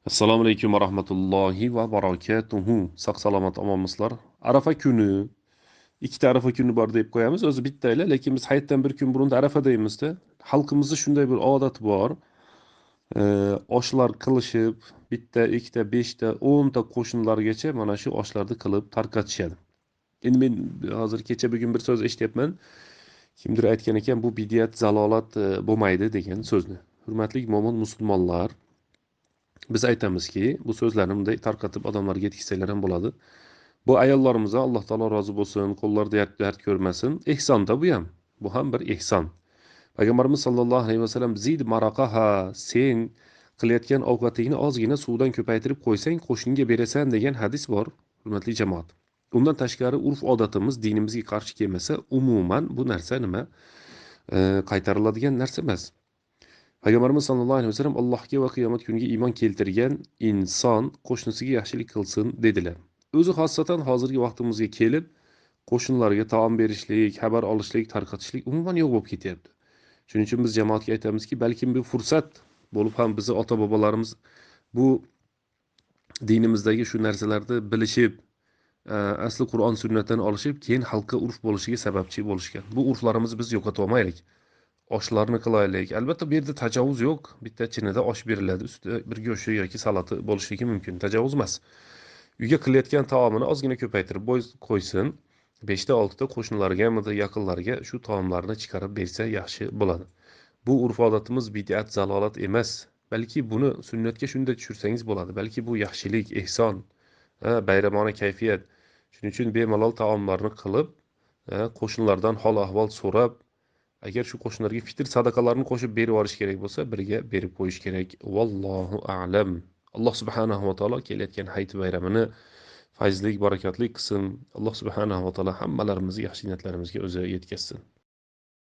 Assalomu alaykum va rahmatullohi va barakatuhu. Sog' salomat omonmisizlar. Arafa kuni, ikkita Arafa kuni bor deb qo'yamiz. O'zi bittayla, lekin biz hayitdan bir kun burun Arafa deymizda. Xalqimizda shunday bir odat bor. Oshlar qilishib, bitta, ikkita, beshta, 10ta qo'shinlargacha mana shu oshlarni qilib tarqatishadi. Endi men hozir kecha bugun bir so'z eshityapman. Kimdir aytgan ekan, bu bidiyat, zalolat bo'lmaydi degan so'zni. Hurmatli mo'min musulmonlar, biz aytamizki, bu so'zlarni bunday tarqatib odamlarga yetkazsalar ham bo'ladi. Bu ayollarimiz Alloh taolo rozi bo'lsin, qo'llarida dard ko'rmasin. Ehsonda bu ham. Bu ham bir ehson. Payg'ambarimiz sollallohu alayhi vasallam zid maraqaha, sen qilayotgan ovqatingni ozgina suvdan ko'paytirib qo'ysang qo'shniga berasan degan hadis bor, hurmatli jamoat. Undan tashqari urf odatimiz dinimizga qarshi kelmasa, umuman bu narsa nima? Qaytariladigan narsa emas. Payg'ambarimiz sollallohu alayhi vasallam Allohga va qiyomat kuniga iymon keltirgan inson qo'shnisiga yaxshilik qilsin dedilar. O'zi xosatan hozirgi vaqtimizga kelib qo'shnilarga taom berishlik, xabar olishlik, tarqatishlik umuman yo'q bo'lib ketyapti. Shuning uchun biz jamoatga aytamizki, balkim bu fursat bo'lib ham bizni ota-bobolarimiz bu dinimizdagi shu narsalarni bilishib, asli Qur'on sunnatdan olishib, keyin xalqqa urf bo'lishiga sababchi bo'lishgan. Bu urflarimizni biz yo'qotib olmaylik. Oshlarni qilaylik. Albatta bu yerda tajovuz yo'q. Bitta chinida osh beriladi. Ustida bir go'shti yoki salati bo'lishligi mumkin. Tajovuz emas. Uyga qilayotgan taomini ozgina ko'paytirib qo'ysin. 5ta 6ta qo'shnilarga, yaqinlarga shu taomlarni chiqarib bersa yaxshi bo'ladi. Bu urf odatimiz bid'at, zalolat emas. Balki buni sunnatga shunday tushirsangiz bo'ladi. Balki bu yaxshilik, ehson, bayramona kayfiyat. Shuning uchun bemalol taomlarni qilib, qo'shnilardan hol ahvol so'rab, agar shu qo'shnilarga fitr sadaqalarni qo'shib berib yuborish kerak bo'lsa, birga berib qo'yish kerak. Vallohu a'lam. Alloh subhanahu va taolo kelayotgan hayit bayramini fayzli, barakatli qilsin. Alloh subhanahu va taolo hammalarimizni yaxshi niyatlarimizga o'zi yetkazsin.